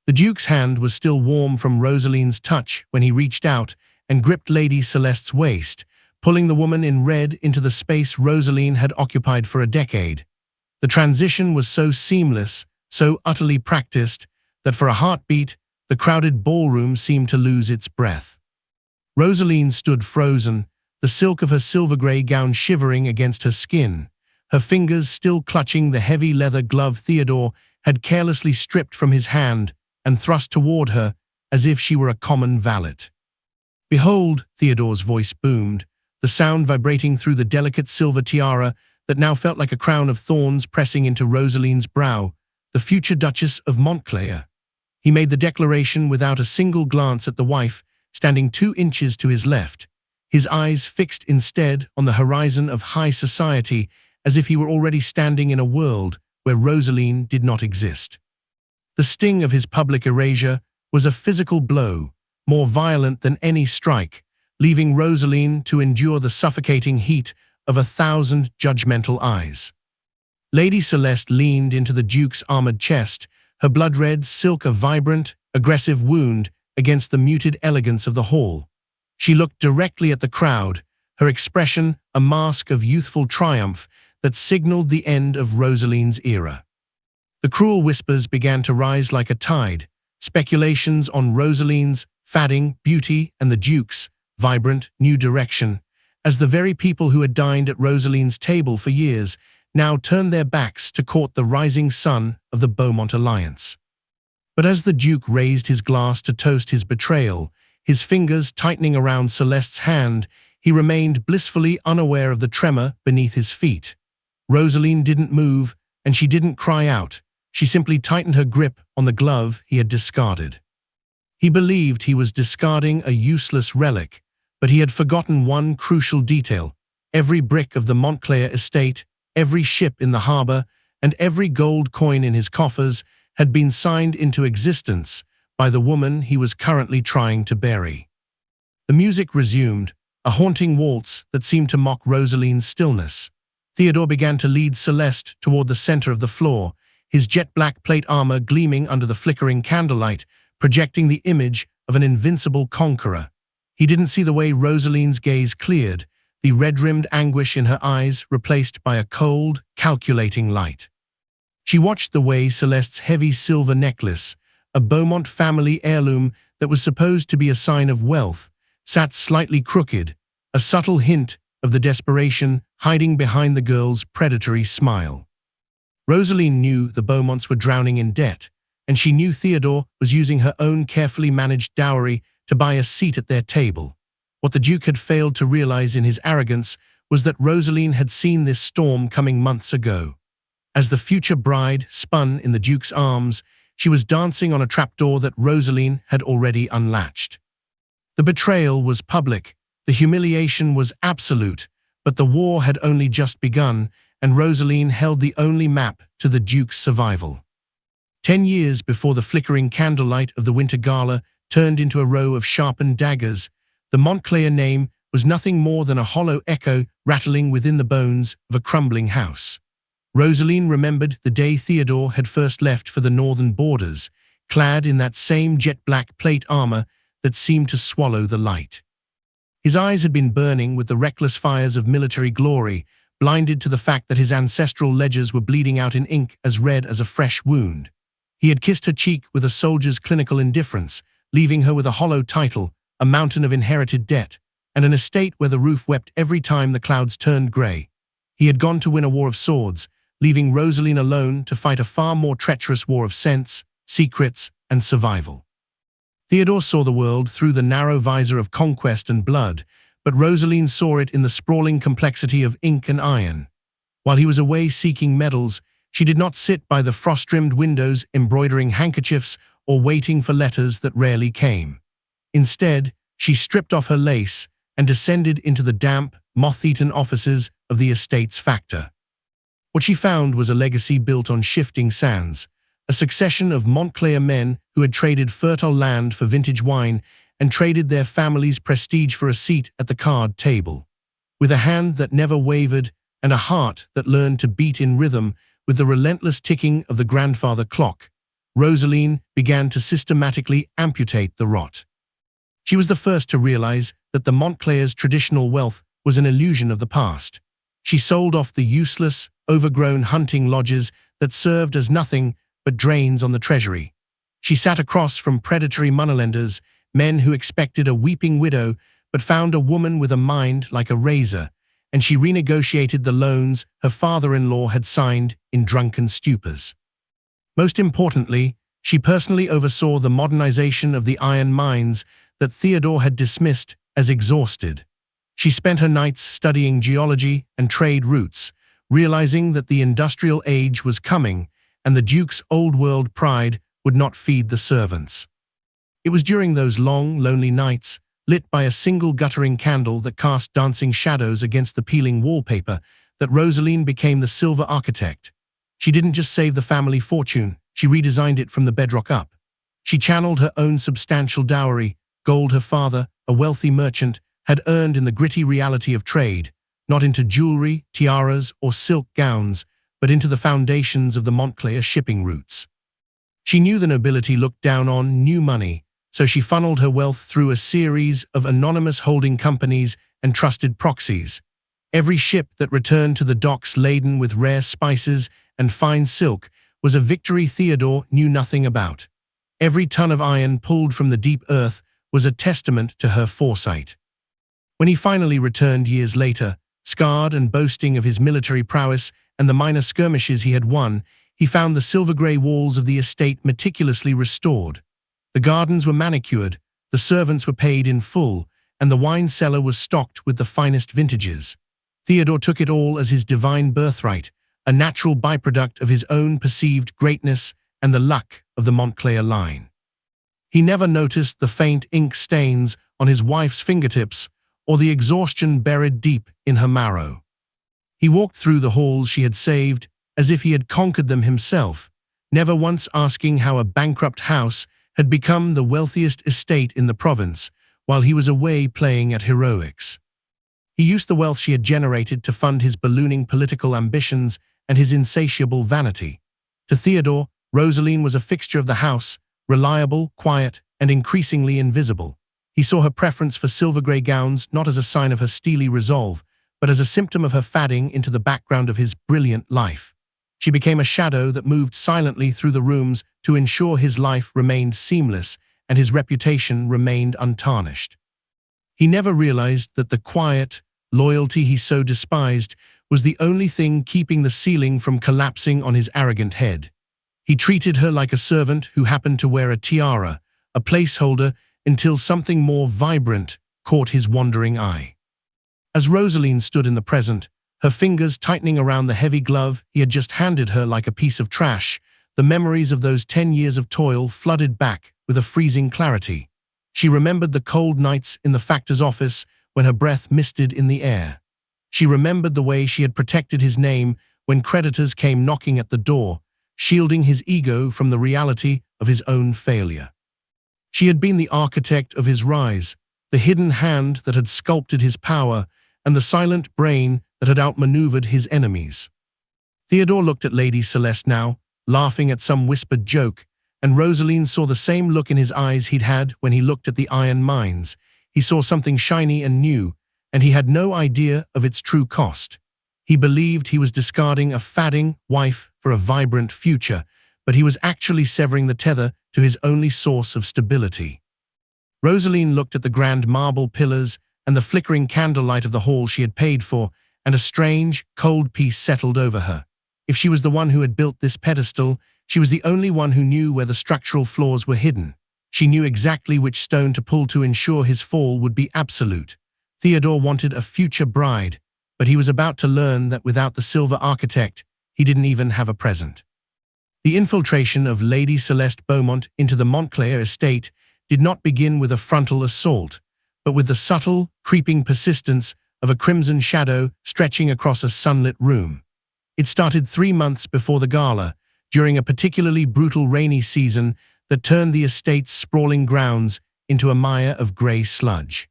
The Duke's hand was still warm from Rosaline's touch when he reached out and gripped Lady Celeste's waist, pulling the woman in red into the space Rosaline had occupied for a decade. The transition was so seamless, so utterly practiced, that for a heartbeat, the crowded ballroom seemed to lose its breath. Rosaline stood frozen, the silk of her silver-grey gown shivering against her skin, her fingers still clutching the heavy leather glove Theodore had carelessly stripped from his hand and thrust toward her as if she were a common valet. "Behold," Theodore's voice boomed, the sound vibrating through the delicate silver tiara that now felt like a crown of thorns pressing into Rosaline's brow, "the future Duchess of Montclair." He made the declaration without a single glance at the wife, standing 2 inches to his left, his eyes fixed instead on the horizon of high society, as if he were already standing in a world where Rosaline did not exist. The sting of his public erasure was a physical blow, more violent than any strike, leaving Rosaline to endure the suffocating heat of 1,000 judgmental eyes. Lady Celeste leaned into the Duke's armored chest, her blood-red silk a vibrant, aggressive wound against the muted elegance of the hall. She looked directly at the crowd, her expression a mask of youthful triumph that signaled the end of Rosaline's era. The cruel whispers began to rise like a tide, speculations on Rosaline's fading beauty and the Duke's vibrant new direction, as the very people who had dined at Rosaline's table for years now turned their backs to court the rising sun of the Beaumont alliance. But as the Duke raised his glass to toast his betrayal, his fingers tightening around Celeste's hand, he remained blissfully unaware of the tremor beneath his feet. Rosaline didn't move, and she didn't cry out. She simply tightened her grip on the glove he had discarded. He believed he was discarding a useless relic, but he had forgotten one crucial detail. Every brick of the Montclair estate, every ship in the harbor, and every gold coin in his coffers had been signed into existence by the woman he was currently trying to bury. The music resumed, a haunting waltz that seemed to mock Rosaline's stillness. Theodore began to lead Celeste toward the center of the floor, his jet-black plate armor gleaming under the flickering candlelight, projecting the image of an invincible conqueror. He didn't see the way Rosaline's gaze cleared, the red-rimmed anguish in her eyes replaced by a cold, calculating light. She watched the way Celeste's heavy silver necklace, a Beaumont family heirloom that was supposed to be a sign of wealth, sat slightly crooked, a subtle hint of the desperation hiding behind the girl's predatory smile. Rosaline knew the Beaumonts were drowning in debt, and she knew Theodore was using her own carefully managed dowry to buy a seat at their table. What the Duke had failed to realize in his arrogance was that Rosaline had seen this storm coming months ago. As the future bride spun in the Duke's arms, she was dancing on a trapdoor that Rosaline had already unlatched. The betrayal was public, the humiliation was absolute, but the war had only just begun, and Rosaline held the only map to the Duke's survival. 10 years before the flickering candlelight of the winter gala turned into a row of sharpened daggers, the Montclair name was nothing more than a hollow echo rattling within the bones of a crumbling house. Rosaline remembered the day Theodore had first left for the northern borders, clad in that same jet-black plate armor that seemed to swallow the light. His eyes had been burning with the reckless fires of military glory, blinded to the fact that his ancestral ledgers were bleeding out in ink as red as a fresh wound. He had kissed her cheek with a soldier's clinical indifference, leaving her with a hollow title, a mountain of inherited debt, and an estate where the roof wept every time the clouds turned grey. He had gone to win a war of swords, leaving Rosaline alone to fight a far more treacherous war of sense, secrets, and survival. Theodore saw the world through the narrow visor of conquest and blood, but Rosaline saw it in the sprawling complexity of ink and iron. While he was away seeking medals, she did not sit by the frost-rimmed windows embroidering handkerchiefs or waiting for letters that rarely came. Instead, she stripped off her lace and descended into the damp, moth-eaten offices of the estate's factor. What she found was a legacy built on shifting sands, a succession of Montclair men who had traded fertile land for vintage wine and traded their family's prestige for a seat at the card table. With a hand that never wavered and a heart that learned to beat in rhythm with the relentless ticking of the grandfather clock, Rosaline began to systematically amputate the rot. She was the first to realize that the Montclair's traditional wealth was an illusion of the past. She sold off the useless, overgrown hunting lodges that served as nothing but drains on the treasury. She sat across from predatory moneylenders, men who expected a weeping widow but found a woman with a mind like a razor, and she renegotiated the loans her father-in-law had signed in drunken stupors. Most importantly, she personally oversaw the modernization of the iron mines that Theodore had dismissed as exhausted. She spent her nights studying geology and trade routes, realizing that the industrial age was coming and the Duke's old-world pride would not feed the servants. It was during those long, lonely nights, lit by a single guttering candle that cast dancing shadows against the peeling wallpaper, that Rosaline became the silver architect. She didn't just save the family fortune, she redesigned it from the bedrock up. She channeled her own substantial dowry, gold her father, a wealthy merchant, had earned in the gritty reality of trade, not into jewelry, tiaras, or silk gowns, but into the foundations of the Montclair shipping routes. She knew the nobility looked down on new money, so she funneled her wealth through a series of anonymous holding companies and trusted proxies. Every ship that returned to the docks laden with rare spices and fine silk was a victory Theodore knew nothing about. Every ton of iron pulled from the deep earth was a testament to her foresight. When he finally returned years later, scarred and boasting of his military prowess and the minor skirmishes he had won, he found the silver-grey walls of the estate meticulously restored. The gardens were manicured, the servants were paid in full, and the wine cellar was stocked with the finest vintages. Theodore took it all as his divine birthright, a natural byproduct of his own perceived greatness and the luck of the Montclair line. He never noticed the faint ink stains on his wife's fingertips or the exhaustion buried deep in her marrow. He walked through the halls she had saved as if he had conquered them himself, never once asking how a bankrupt house had become the wealthiest estate in the province while he was away playing at heroics. He used the wealth she had generated to fund his ballooning political ambitions and his insatiable vanity. To Theodore, Rosaline was a fixture of the house, reliable, quiet, and increasingly invisible. He saw her preference for silver-grey gowns not as a sign of her steely resolve, but as a symptom of her fading into the background of his brilliant life. She became a shadow that moved silently through the rooms to ensure his life remained seamless and his reputation remained untarnished. He never realized that the quiet loyalty he so despised was the only thing keeping the ceiling from collapsing on his arrogant head. He treated her like a servant who happened to wear a tiara, a placeholder, until something more vibrant caught his wandering eye. As Rosaline stood in the present, her fingers tightening around the heavy glove he had just handed her like a piece of trash, the memories of those 10 years of toil flooded back with a freezing clarity. She remembered the cold nights in the factor's office when her breath misted in the air. She remembered the way she had protected his name when creditors came knocking at the door, shielding his ego from the reality of his own failure. She had been the architect of his rise, the hidden hand that had sculpted his power, and the silent brain that had outmaneuvered his enemies. Theodore looked at Lady Celeste now, laughing at some whispered joke, and Rosaline saw the same look in his eyes he'd had when he looked at the iron mines. He saw something shiny and new, and he had no idea of its true cost. He believed he was discarding a fading wife for a vibrant future, but he was actually severing the tether to his only source of stability. Rosaline looked at the grand marble pillars and the flickering candlelight of the hall she had paid for, and a strange, cold peace settled over her. If she was the one who had built this pedestal, she was the only one who knew where the structural flaws were hidden. She knew exactly which stone to pull to ensure his fall would be absolute. Theodore wanted a future bride, but he was about to learn that without the silver architect, he didn't even have a present. The infiltration of Lady Celeste Beaumont into the Montclair estate did not begin with a frontal assault, but with the subtle, creeping persistence of a crimson shadow stretching across a sunlit room. It started 3 months before the gala, during a particularly brutal rainy season that turned the estate's sprawling grounds into a mire of grey sludge.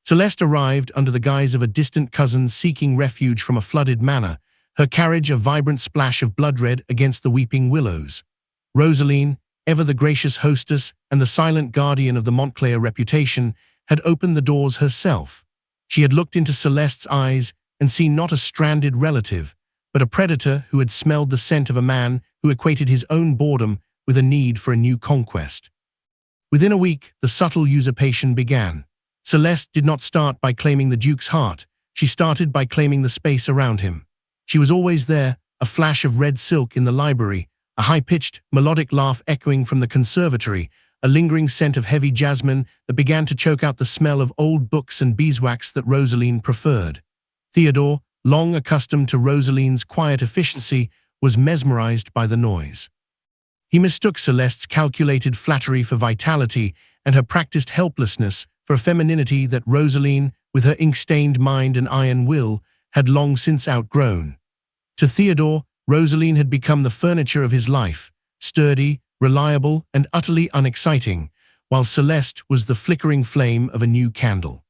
Celeste arrived under the guise of a distant cousin seeking refuge from a flooded manor, her carriage a vibrant splash of blood red against the weeping willows. Rosaline, ever the gracious hostess and the silent guardian of the Montclair reputation, had opened the doors herself. She had looked into Celeste's eyes and seen not a stranded relative, but a predator who had smelled the scent of a man who equated his own boredom with a need for a new conquest. Within a week, the subtle usurpation began. Celeste did not start by claiming the Duke's heart. She started by claiming the space around him. She was always there, a flash of red silk in the library, a high-pitched, melodic laugh echoing from the conservatory, a lingering scent of heavy jasmine that began to choke out the smell of old books and beeswax that Rosaline preferred. Theodore, long accustomed to Rosaline's quiet efficiency, was mesmerized by the noise. He mistook Celeste's calculated flattery for vitality and her practiced helplessness for a femininity that Rosaline, with her ink-stained mind and iron will, had long since outgrown. To Theodore, Rosaline had become the furniture of his life, sturdy, reliable, and utterly unexciting, while Celeste was the flickering flame of a new candle.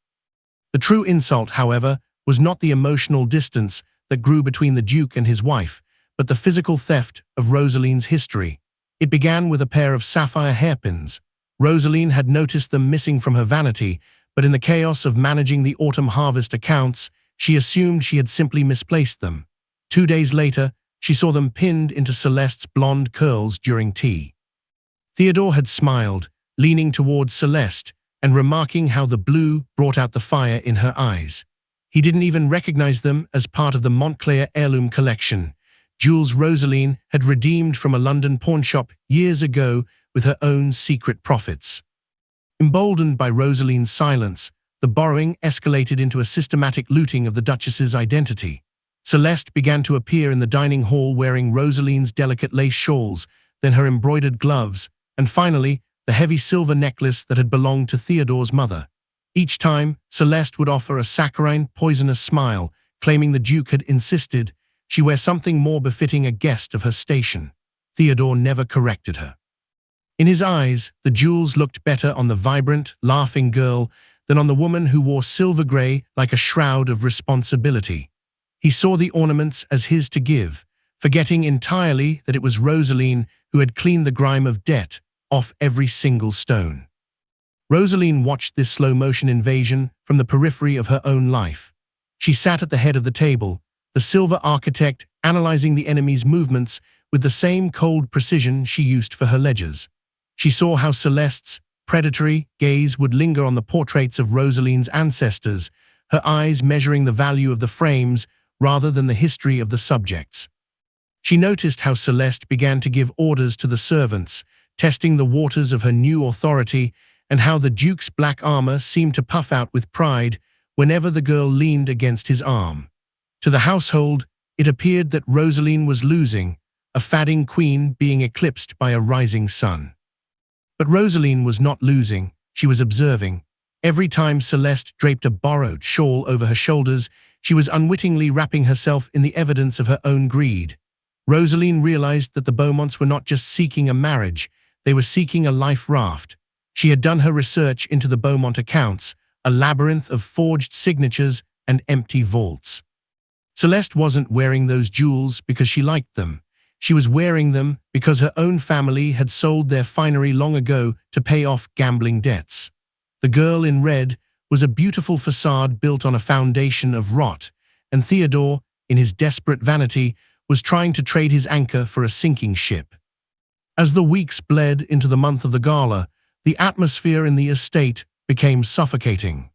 The true insult, however, was not the emotional distance that grew between the Duke and his wife, but the physical theft of Rosaline's history. It began with a pair of sapphire hairpins. Rosaline had noticed them missing from her vanity, but in the chaos of managing the autumn harvest accounts, she assumed she had simply misplaced them. 2 days later, she saw them pinned into Celeste's blonde curls during tea. Theodore had smiled, leaning towards Celeste and remarking how the blue brought out the fire in her eyes. He didn't even recognize them as part of the Montclair heirloom collection, jewels Rosaline had redeemed from a London pawnshop years ago with her own secret profits. Emboldened by Rosaline's silence, the borrowing escalated into a systematic looting of the Duchess's identity. Celeste began to appear in the dining hall wearing Rosaline's delicate lace shawls, then her embroidered gloves, and finally, the heavy silver necklace that had belonged to Theodore's mother. Each time, Celeste would offer a saccharine, poisonous smile, claiming the Duke had insisted she wear something more befitting a guest of her station. Theodore never corrected her. In his eyes, the jewels looked better on the vibrant, laughing girl than on the woman who wore silver grey like a shroud of responsibility. He saw the ornaments as his to give, forgetting entirely that it was Rosaline who had cleaned the grime of debt off every single stone. Rosaline watched this slow-motion invasion from the periphery of her own life. She sat at the head of the table, the silver architect analyzing the enemy's movements with the same cold precision she used for her ledgers. She saw how Celeste's predatory gaze would linger on the portraits of Rosaline's ancestors, her eyes measuring the value of the frames rather than the history of the subjects. She noticed how Celeste began to give orders to the servants, testing the waters of her new authority, and how the Duke's black armor seemed to puff out with pride whenever the girl leaned against his arm. To the household, it appeared that Rosaline was losing, a fading queen being eclipsed by a rising sun. But Rosaline was not losing, she was observing. Every time Celeste draped a borrowed shawl over her shoulders, she was unwittingly wrapping herself in the evidence of her own greed. Rosaline realized that the Beaumonts were not just seeking a marriage, they were seeking a life raft. She had done her research into the Beaumont accounts, a labyrinth of forged signatures and empty vaults. Celeste wasn't wearing those jewels because she liked them. She was wearing them because her own family had sold their finery long ago to pay off gambling debts. The girl in red was a beautiful facade built on a foundation of rot, and Theodore, in his desperate vanity, was trying to trade his anchor for a sinking ship. As the weeks bled into the month of the gala, the atmosphere in the estate became suffocating.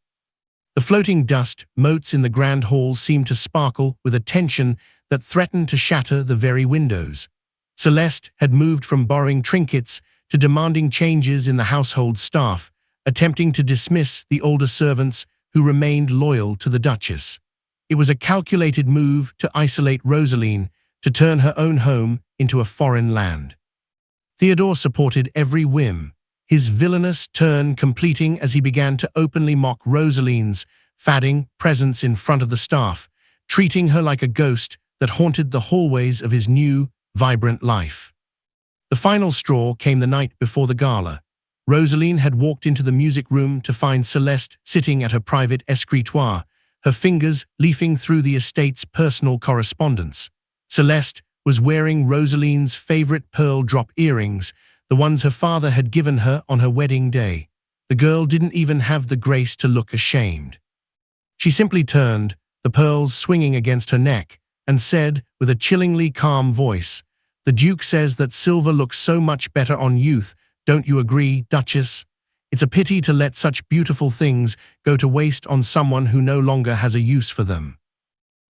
The floating dust motes in the grand hall seemed to sparkle with a tension that threatened to shatter the very windows. Celeste had moved from borrowing trinkets to demanding changes in the household staff, attempting to dismiss the older servants who remained loyal to the Duchess. It was a calculated move to isolate Rosaline, to turn her own home into a foreign land. Theodore supported every whim, his villainous turn completing as he began to openly mock Rosaline's fadding presence in front of the staff, treating her like a ghost that haunted the hallways of his new, vibrant life. The final straw came the night before the gala. Rosaline had walked into the music room to find Celeste sitting at her private escritoire, her fingers leafing through the estate's personal correspondence. Celeste was wearing Rosaline's favorite pearl drop earrings, the ones her father had given her on her wedding day. The girl didn't even have the grace to look ashamed. She simply turned, the pearls swinging against her neck, and said, with a chillingly calm voice, "The Duke says that silver looks so much better on youth. Don't you agree, Duchess? It's a pity to let such beautiful things go to waste on someone who no longer has a use for them."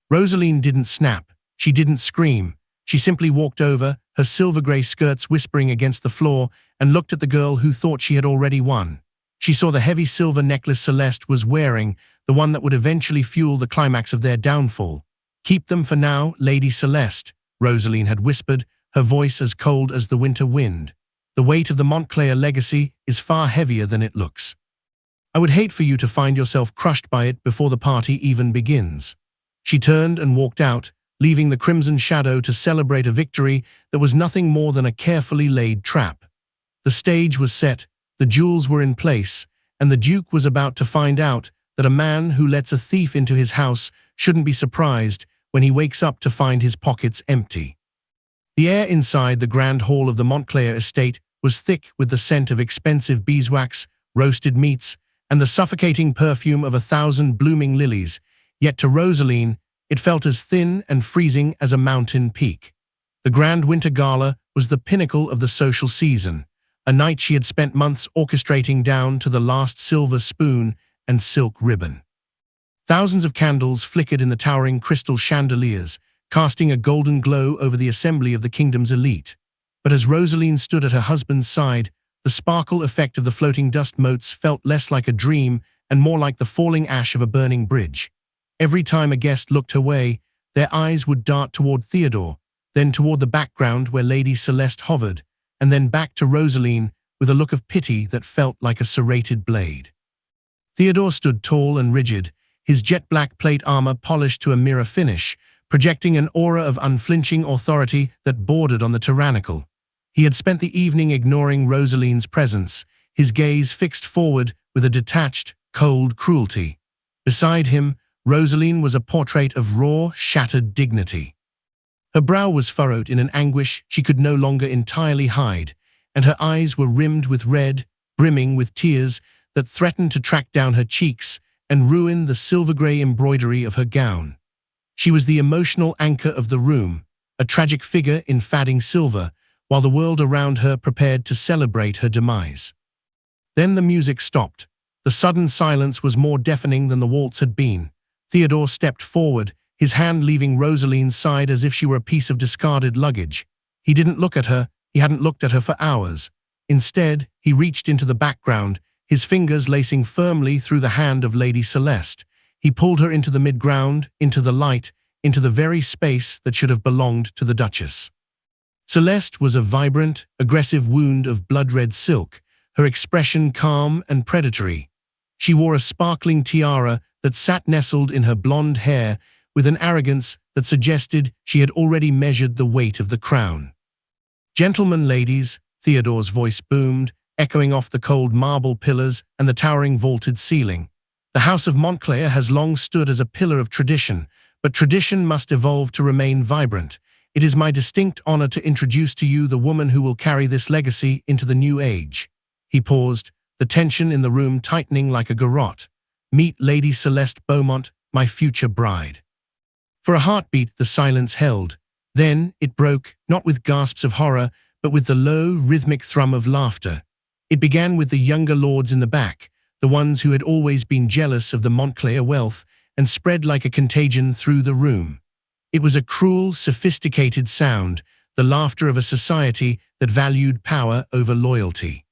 Rosaline didn't snap. She didn't scream. She simply walked over, her silver-grey skirts whispering against the floor, and looked at the girl who thought she had already won. She saw the heavy silver necklace Celeste was wearing, the one that would eventually fuel the climax of their downfall. "Keep them for now, Lady Celeste," Rosaline had whispered, her voice as cold as the winter wind. "The weight of the Montclair legacy is far heavier than it looks. I would hate for you to find yourself crushed by it before the party even begins." She turned and walked out, leaving the crimson shadow to celebrate a victory that was nothing more than a carefully laid trap. The stage was set, the jewels were in place, and the Duke was about to find out that a man who lets a thief into his house shouldn't be surprised when he wakes up to find his pockets empty. The air inside the grand hall of the Montclair estate was thick with the scent of expensive beeswax, roasted meats, and the suffocating perfume of 1,000 blooming lilies, yet to Rosaline, it felt as thin and freezing as a mountain peak. The grand winter gala was the pinnacle of the social season, a night she had spent months orchestrating down to the last silver spoon and silk ribbon. Thousands of candles flickered in the towering crystal chandeliers, casting a golden glow over the assembly of the kingdom's elite. But as Rosaline stood at her husband's side, the sparkle effect of the floating dust motes felt less like a dream and more like the falling ash of a burning bridge. Every time a guest looked her way, their eyes would dart toward Theodore, then toward the background where Lady Celeste hovered, and then back to Rosaline with a look of pity that felt like a serrated blade. Theodore stood tall and rigid, his jet-black plate armor polished to a mirror finish, projecting an aura of unflinching authority that bordered on the tyrannical. He had spent the evening ignoring Rosaline's presence, his gaze fixed forward with a detached, cold cruelty. Beside him, Rosaline was a portrait of raw, shattered dignity. Her brow was furrowed in an anguish she could no longer entirely hide, and her eyes were rimmed with red, brimming with tears that threatened to track down her cheeks and ruin the silver-grey embroidery of her gown. She was the emotional anchor of the room, a tragic figure in fading silver, while the world around her prepared to celebrate her demise. Then the music stopped. The sudden silence was more deafening than the waltz had been. Theodore stepped forward, his hand leaving Rosaline's side as if she were a piece of discarded luggage. He didn't look at her. He hadn't looked at her for hours. Instead, he reached into the background, his fingers lacing firmly through the hand of Lady Celeste. He pulled her into the mid-ground, into the light, into the very space that should have belonged to the Duchess. Celeste was a vibrant, aggressive wound of blood-red silk, her expression calm and predatory. She wore a sparkling tiara that sat nestled in her blonde hair with an arrogance that suggested she had already measured the weight of the crown. "Gentlemen, ladies," Theodore's voice boomed, echoing off the cold marble pillars and the towering vaulted ceiling. "The House of Montclair has long stood as a pillar of tradition, but tradition must evolve to remain vibrant. It is my distinct honor to introduce to you the woman who will carry this legacy into the new age." He paused, the tension in the room tightening like a garrote. "Meet Lady Celeste Beaumont, my future bride." For a heartbeat, the silence held. Then it broke, not with gasps of horror, but with the low, rhythmic thrum of laughter. It began with the younger lords in the back, the ones who had always been jealous of the Montclair wealth, and spread like a contagion through the room. It was a cruel, sophisticated sound, the laughter of a society that valued power over loyalty.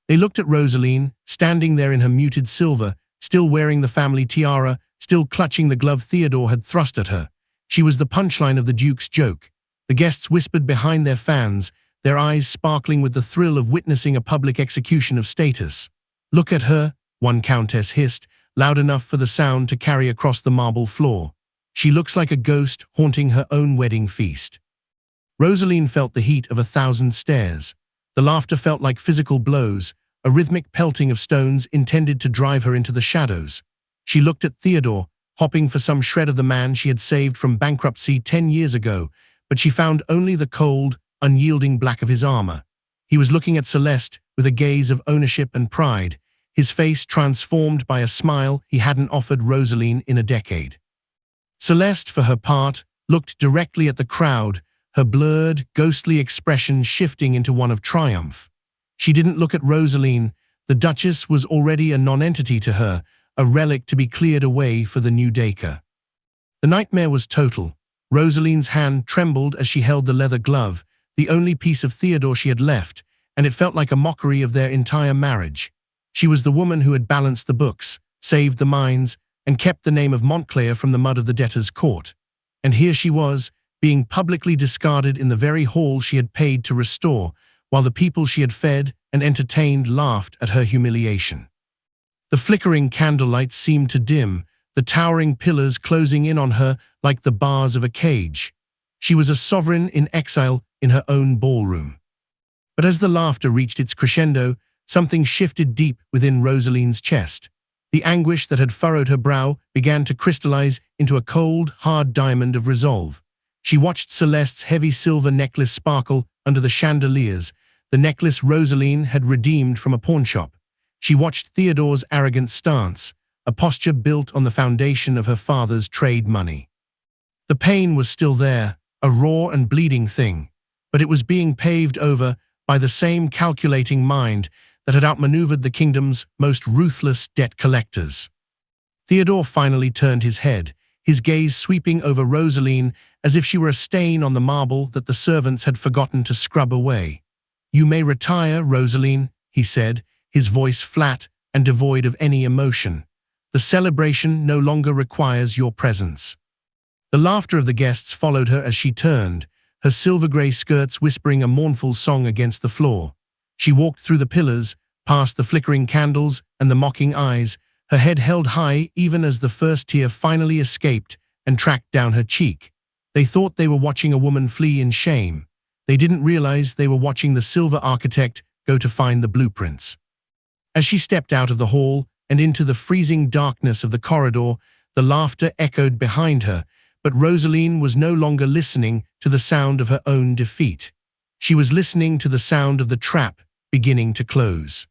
They looked at Rosaline, standing there in her muted silver, still wearing the family tiara, still clutching the glove Theodore had thrust at her. She was the punchline of the Duke's joke. The guests whispered behind their fans, their eyes sparkling with the thrill of witnessing a public execution of status. "Look at her," one countess hissed, loud enough for the sound to carry across the marble floor. "She looks like a ghost haunting her own wedding feast." Rosaline felt the heat of 1,000 stares. The laughter felt like physical blows, a rhythmic pelting of stones intended to drive her into the shadows. She looked at Theodore, hopping for some shred of the man she had saved from bankruptcy 10 years ago, but she found only the cold, unyielding black of his armor. He was looking at Celeste with a gaze of ownership and pride, his face transformed by a smile he hadn't offered Rosaline in a decade. Celeste, for her part, looked directly at the crowd, her blurred, ghostly expression shifting into one of triumph. She didn't look at Rosaline. The Duchess was already a nonentity to her, a relic to be cleared away for the new Dacre. The nightmare was total. Rosaline's hand trembled as she held the leather glove, the only piece of Theodore she had left, and it felt like a mockery of their entire marriage. She was the woman who had balanced the books, saved the mines, and kept the name of Montclair from the mud of the debtor's court. And here she was, being publicly discarded in the very hall she had paid to restore, while the people she had fed and entertained laughed at her humiliation. The flickering candlelight seemed to dim, the towering pillars closing in on her like the bars of a cage. She was a sovereign in exile in her own ballroom. But as the laughter reached its crescendo, something shifted deep within Rosaline's chest. The anguish that had furrowed her brow began to crystallize into a cold, hard diamond of resolve. She watched Celeste's heavy silver necklace sparkle under the chandeliers, the necklace Rosaline had redeemed from a pawnshop. She watched Theodore's arrogant stance, a posture built on the foundation of her father's trade money. The pain was still there, a raw and bleeding thing, but it was being paved over by the same calculating mind that had outmaneuvered the kingdom's most ruthless debt collectors. Theodore finally turned his head, his gaze sweeping over Rosaline as if she were a stain on the marble that the servants had forgotten to scrub away. "You may retire, Rosaline," he said, his voice flat and devoid of any emotion. "The celebration no longer requires your presence." The laughter of the guests followed her as she turned, her silver-grey skirts whispering a mournful song against the floor. She walked through the pillars, past the flickering candles and the mocking eyes, her head held high even as the first tear finally escaped and tracked down her cheek. They thought they were watching a woman flee in shame. They didn't realize they were watching the silver architect go to find the blueprints. As she stepped out of the hall and into the freezing darkness of the corridor, the laughter echoed behind her, but Rosaline was no longer listening to the sound of her own defeat. She was listening to the sound of the trap beginning to close.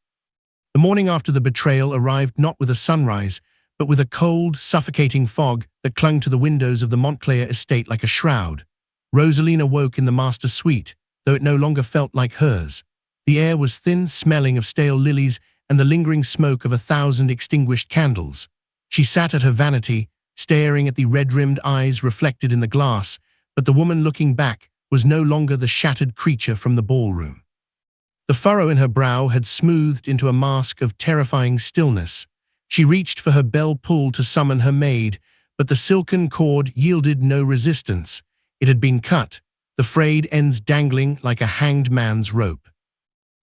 The morning after the betrayal arrived not with a sunrise, but with a cold, suffocating fog that clung to the windows of the Montclair estate like a shroud. Rosaline awoke in the master suite, though it no longer felt like hers. The air was thin, smelling of stale lilies and the lingering smoke of 1,000 extinguished candles. She sat at her vanity, staring at the red-rimmed eyes reflected in the glass, but the woman looking back was no longer the shattered creature from the ballroom. The furrow in her brow had smoothed into a mask of terrifying stillness. She reached for her bell pull to summon her maid, but the silken cord yielded no resistance. It had been cut, the frayed ends dangling like a hanged man's rope.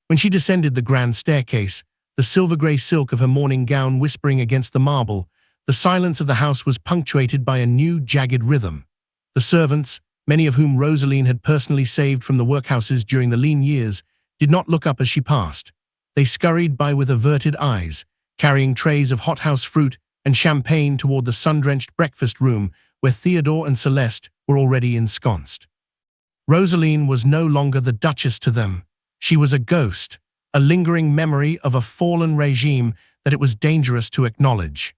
When she descended the grand staircase, the silver-grey silk of her morning gown whispering against the marble, the silence of the house was punctuated by a new, jagged rhythm. The servants, many of whom Rosaline had personally saved from the workhouses during the lean years, did not look up as she passed. They scurried by with averted eyes, carrying trays of hothouse fruit and champagne toward the sun-drenched breakfast room where Theodore and Celeste were already ensconced. Rosaline was no longer the Duchess to them. She was a ghost, a lingering memory of a fallen regime that it was dangerous to acknowledge.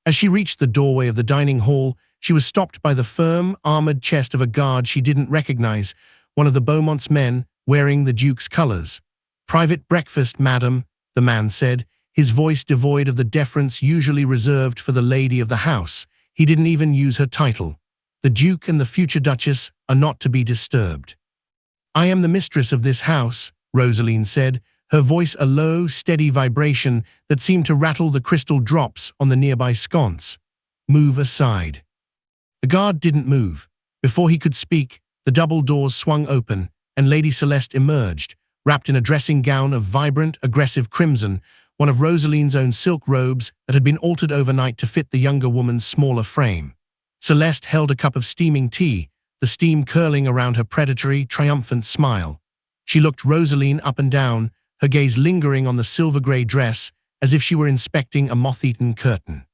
As she reached the doorway of the dining hall, she was stopped by the firm, armored chest of a guard she didn't recognize, one of the Beaumont's men wearing the Duke's colors. "Private breakfast, madam," the man said, his voice devoid of the deference usually reserved for the lady of the house. He didn't even use her title. "The Duke and the future Duchess are not to be disturbed." "I am the mistress of this house," Rosaline said, her voice a low, steady vibration that seemed to rattle the crystal drops on the nearby sconce. "Move aside." The guard didn't move. Before he could speak, the double doors swung open, and Lady Celeste emerged, wrapped in a dressing gown of vibrant, aggressive crimson, one of Rosaline's own silk robes that had been altered overnight to fit the younger woman's smaller frame. Celeste held a cup of steaming tea, the steam curling around her predatory, triumphant smile. She looked Rosaline up and down, her gaze lingering on the silver-grey dress, as if she were inspecting a moth-eaten curtain.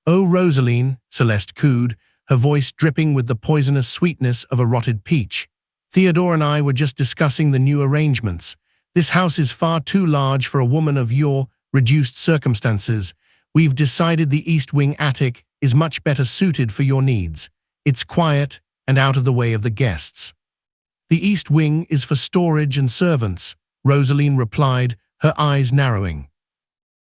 "Oh, Rosaline," Celeste cooed, her voice dripping with the poisonous sweetness of a rotted peach. "Theodore and I were just discussing the new arrangements. This house is far too large for a woman of your reduced circumstances. We've decided the East Wing attic is much better suited for your needs. It's quiet and out of the way of the guests. The East Wing is for storage and servants, Rosaline replied, her eyes narrowing.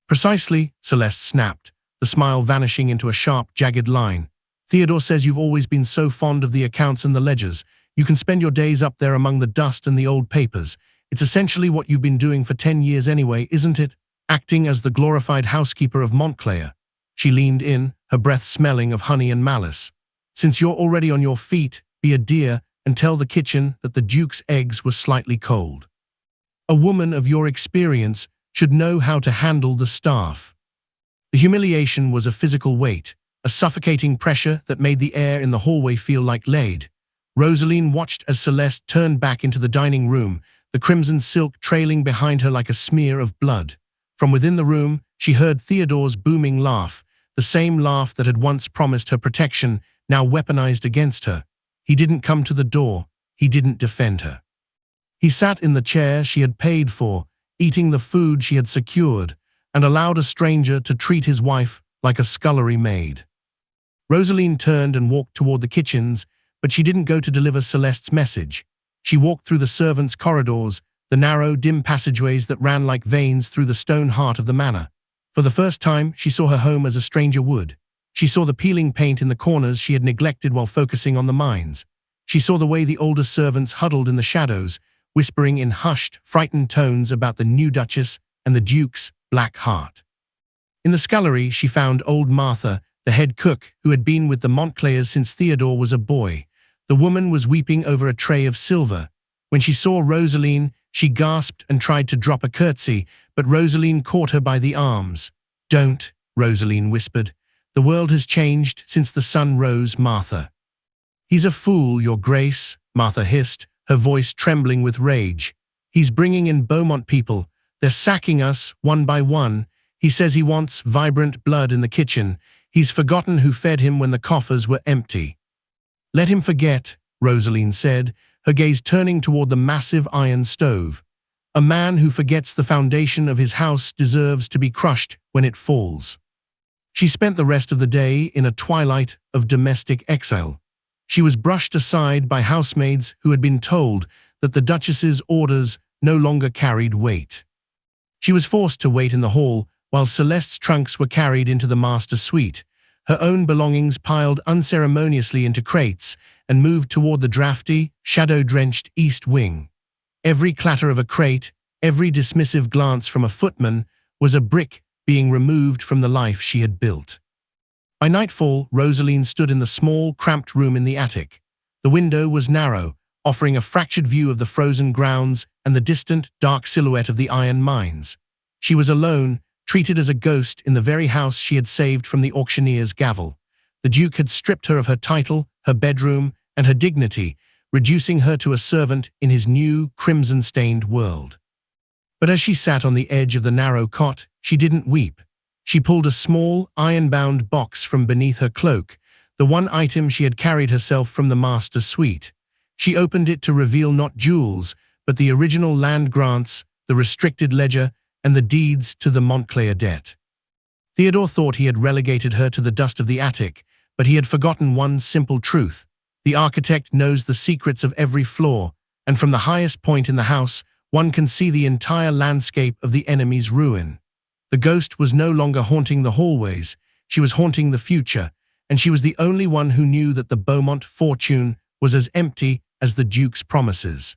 Precisely, Celeste snapped, the smile vanishing into a sharp, jagged line. Theodore says you've always been so fond of the accounts and the ledgers. You can spend your days up there among the dust and the old papers. It's essentially what you've been doing for 10 years anyway, isn't it? Acting as the glorified housekeeper of Montclair. She leaned in, her breath smelling of honey and malice. Since you're already on your feet, be a dear and tell the kitchen that the Duke's eggs were slightly cold. A woman of your experience should know how to handle the staff. The humiliation was a physical weight, a suffocating pressure that made the air in the hallway feel like lead. Rosaline watched as Celeste turned back into the dining room, the crimson silk trailing behind her like a smear of blood. From within the room, she heard Theodore's booming laugh, the same laugh that had once promised her protection, now weaponized against her. He didn't come to the door. He didn't defend her. He sat in the chair she had paid for, eating the food she had secured, and allowed a stranger to treat his wife like a scullery maid. Rosaline turned and walked toward the kitchens, but she didn't go to deliver Celeste's message. She walked through the servants' corridors, the narrow, dim passageways that ran like veins through the stone heart of the manor. For the first time, she saw her home as a stranger would. She saw the peeling paint in the corners she had neglected while focusing on the mines. She saw the way the older servants huddled in the shadows, whispering in hushed, frightened tones about the new Duchess and the Duke's black heart. In the scullery, she found old Martha, the head cook, who had been with the Montclairs since Theodore was a boy. The woman was weeping over a tray of silver. When she saw Rosaline, she gasped and tried to drop a curtsy, but Rosaline caught her by the arms. "Don't," Rosaline whispered. "The world has changed since the sun rose, Martha." "He's a fool, Your Grace," Martha hissed, her voice trembling with rage. "He's bringing in Beaumont people. They're sacking us, one by one. He says he wants vibrant blood in the kitchen. He's forgotten who fed him when the coffers were empty." "Let him forget," Rosaline said, her gaze turning toward the massive iron stove. "A man who forgets the foundation of his house deserves to be crushed when it falls." She spent the rest of the day in a twilight of domestic exile. She was brushed aside by housemaids who had been told that the Duchess's orders no longer carried weight. She was forced to wait in the hall while Celeste's trunks were carried into the master suite, her own belongings piled unceremoniously into crates and moved toward the drafty, shadow-drenched East Wing. Every clatter of a crate, every dismissive glance from a footman was a brick being removed from the life she had built. By nightfall, Rosaline stood in the small, cramped room in the attic. The window was narrow, offering a fractured view of the frozen grounds and the distant, dark silhouette of the iron mines. She was alone, treated as a ghost in the very house she had saved from the auctioneer's gavel. The Duke had stripped her of her title, her bedroom, and her dignity, reducing her to a servant in his new, crimson-stained world. But as she sat on the edge of the narrow cot, she didn't weep. She pulled a small, iron-bound box from beneath her cloak, the one item she had carried herself from the master's suite. She opened it to reveal not jewels, but the original land grants, the restricted ledger, and the deeds to the Montclair debt. Theodore thought he had relegated her to the dust of the attic, but he had forgotten one simple truth. The architect knows the secrets of every floor, and from the highest point in the house, one can see the entire landscape of the enemy's ruin. The ghost was no longer haunting the hallways, she was haunting the future, and she was the only one who knew that the Beaumont fortune was as empty as the Duke's promises.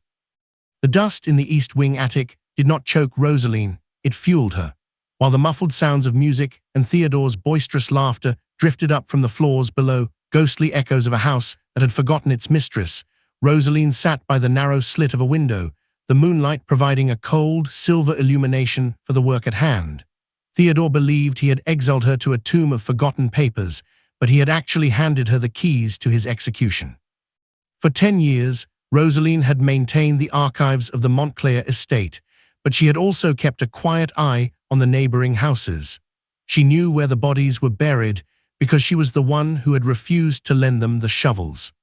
The dust in the East Wing attic did not choke Rosaline, it fueled her. While the muffled sounds of music and Theodore's boisterous laughter drifted up from the floors below, ghostly echoes of a house that had forgotten its mistress, Rosaline sat by the narrow slit of a window, the moonlight providing a cold, silver illumination for the work at hand. Theodore believed he had exiled her to a tomb of forgotten papers, but he had actually handed her the keys to his execution. For 10 years, Rosaline had maintained the archives of the Montclair estate, but she had also kept a quiet eye on the neighboring houses. She knew where the bodies were buried because she was the one who had refused to lend them the shovels.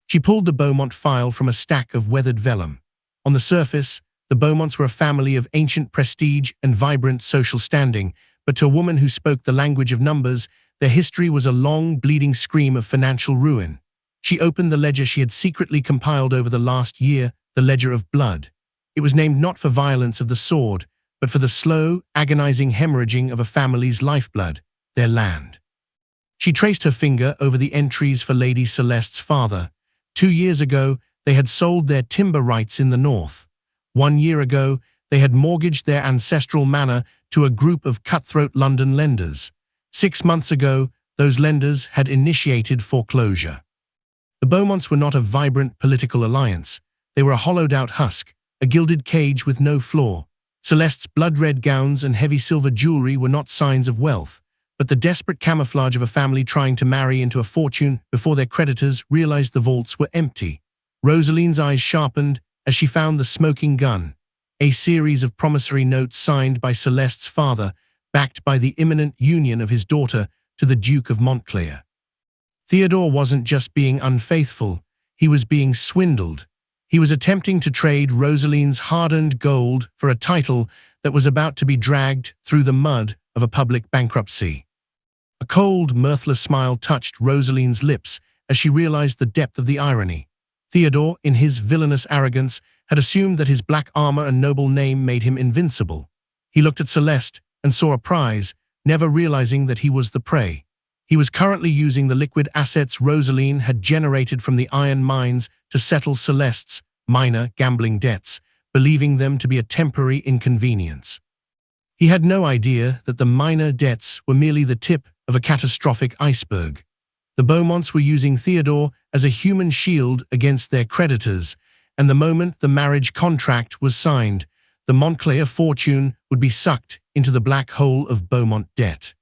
She pulled the Beaumont file from a stack of weathered vellum. On the surface, The Beaumonts were a family of ancient prestige and vibrant social standing, but to a woman who spoke the language of numbers, their history was a long, bleeding scream of financial ruin. She opened the ledger she had secretly compiled over the last year, the Ledger of Blood. It was named not for violence of the sword, but for the slow, agonizing hemorrhaging of a family's lifeblood, their land. She traced her finger over the entries for Lady Celeste's father. 2 years ago, they had sold their timber rights in the north. 1 year ago, they had mortgaged their ancestral manor to a group of cutthroat London lenders. 6 months ago, those lenders had initiated foreclosure. The Beaumonts were not a vibrant political alliance. They were a hollowed-out husk, a gilded cage with no floor. Celeste's blood-red gowns and heavy silver jewelry were not signs of wealth, but the desperate camouflage of a family trying to marry into a fortune before their creditors realized the vaults were empty. Rosaline's eyes sharpened as she found the smoking gun, a series of promissory notes signed by Celeste's father, backed by the imminent union of his daughter to the Duke of Montclair. Theodore wasn't just being unfaithful, he was being swindled. He was attempting to trade Rosaline's hard-earned gold for a title that was about to be dragged through the mud of a public bankruptcy. A cold, mirthless smile touched Rosaline's lips as she realized the depth of the irony. Theodore, in his villainous arrogance, had assumed that his black armor and noble name made him invincible. He looked at Celeste and saw a prize, never realizing that he was the prey. He was currently using the liquid assets Rosaline had generated from the iron mines to settle Celeste's minor gambling debts, believing them to be a temporary inconvenience. He had no idea that the minor debts were merely the tip of a catastrophic iceberg. The Beaumonts were using Theodore as a human shield against their creditors, and the moment the marriage contract was signed, the Montclair fortune would be sucked into the black hole of Beaumont debt.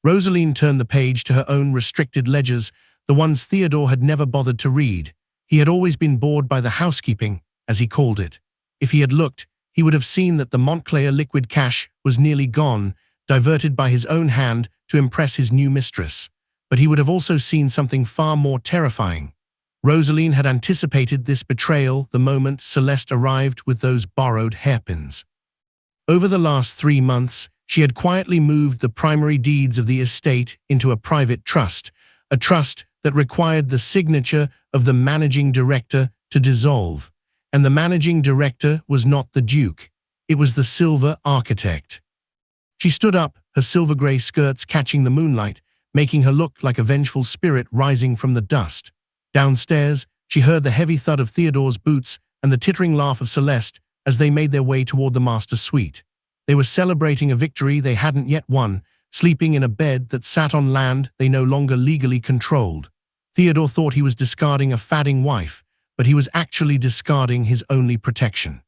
Rosaline turned the page to her own restricted ledgers, the ones Theodore had never bothered to read. He had always been bored by the housekeeping, as he called it. If he had looked, he would have seen that the Montclair liquid cash was nearly gone, diverted by his own hand to impress his new mistress. But he would have also seen something far more terrifying. Rosaline had anticipated this betrayal the moment Celeste arrived with those borrowed hairpins. Over the last 3 months, she had quietly moved the primary deeds of the estate into a private trust, a trust that required the signature of the managing director to dissolve. And the managing director was not the Duke. It was the silver architect. She stood up, her silver-gray skirts catching the moonlight, making her look like a vengeful spirit rising from the dust. Downstairs, she heard the heavy thud of Theodore's boots and the tittering laugh of Celeste as they made their way toward the master suite. They were celebrating a victory they hadn't yet won, sleeping in a bed that sat on land they no longer legally controlled. Theodore thought he was discarding a fadding wife, but he was actually discarding his only protection.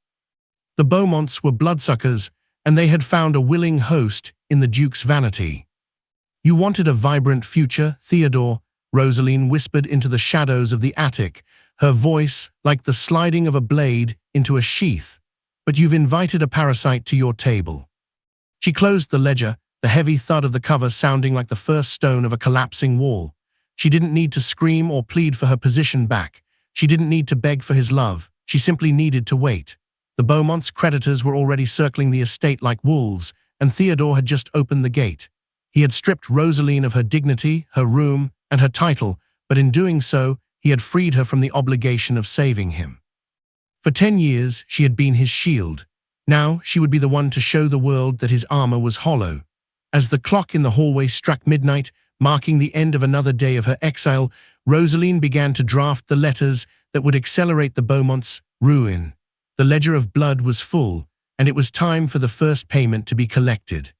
The Beaumonts were bloodsuckers, and they had found a willing host in the Duke's vanity. "You wanted a vibrant future, Theodore," Rosaline whispered into the shadows of the attic, her voice like the sliding of a blade into a sheath. "But you've invited a parasite to your table." She closed the ledger, the heavy thud of the cover sounding like the first stone of a collapsing wall. She didn't need to scream or plead for her position back. She didn't need to beg for his love. She simply needed to wait. The Beaumonts' creditors were already circling the estate like wolves, and Theodore had just opened the gate. He had stripped Rosaline of her dignity, her room, and her title, but in doing so, he had freed her from the obligation of saving him. For 10 years, she had been his shield. Now, she would be the one to show the world that his armor was hollow. As the clock in the hallway struck midnight, marking the end of another day of her exile, Rosaline began to draft the letters that would accelerate the Beaumonts' ruin. The ledger of blood was full, and it was time for the first payment to be collected.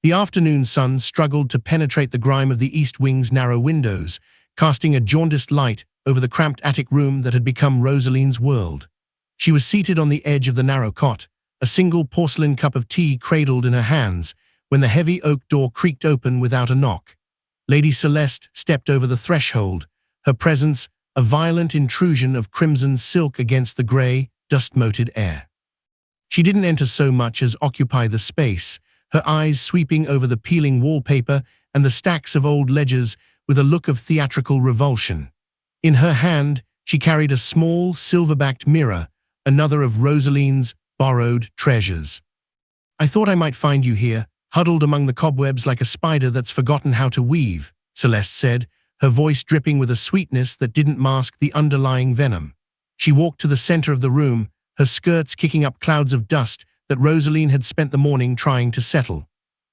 The afternoon sun struggled to penetrate the grime of the East Wing's narrow windows, casting a jaundiced light over the cramped attic room that had become Rosaline's world. She was seated on the edge of the narrow cot, a single porcelain cup of tea cradled in her hands, when the heavy oak door creaked open without a knock. Lady Celeste stepped over the threshold, her presence a violent intrusion of crimson silk against the grey, dust-moted air. She didn't enter so much as occupy the space, her eyes sweeping over the peeling wallpaper and the stacks of old ledgers with a look of theatrical revulsion. In her hand, she carried a small, silver-backed mirror, another of Rosaline's borrowed treasures. I thought I might find you here, huddled among the cobwebs like a spider that's forgotten how to weave, Celeste said, her voice dripping with a sweetness that didn't mask the underlying venom. She walked to the center of the room, her skirts kicking up clouds of dust that Rosaline had spent the morning trying to settle.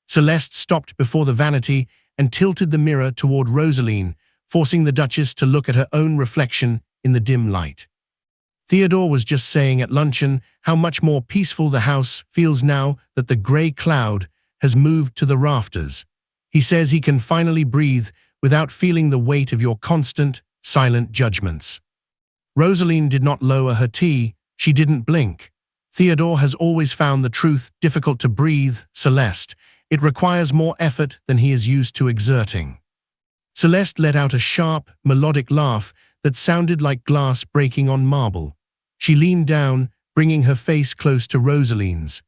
Celeste stopped before the vanity and tilted the mirror toward Rosaline, forcing the Duchess to look at her own reflection in the dim light. Theodore was just saying at luncheon how much more peaceful the house feels now that the gray cloud has moved to the rafters. He says he can finally breathe without feeling the weight of your constant, silent judgments. Rosaline did not lower her tea, she didn't blink. Theodore has always found the truth difficult to breathe, Celeste. It requires more effort than he is used to exerting. Celeste let out a sharp, melodic laugh that sounded like glass breaking on marble. She leaned down, bringing her face close to Rosaline's.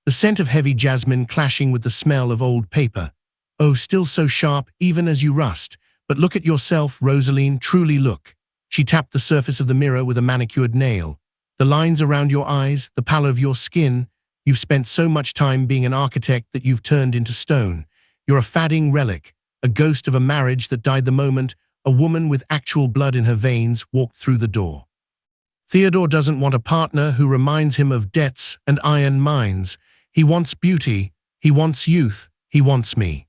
The scent of heavy jasmine clashing with the smell of old paper. Oh, still so sharp, even as you rust. But look at yourself, Rosaline, truly look. She tapped the surface of the mirror with a manicured nail. The lines around your eyes, the pallor of your skin. You've spent so much time being an architect that you've turned into stone. You're a fading relic, a ghost of a marriage that died the moment a woman with actual blood in her veins walked through the door. Theodore doesn't want a partner who reminds him of debts and iron mines. He wants beauty, he wants youth, he wants me.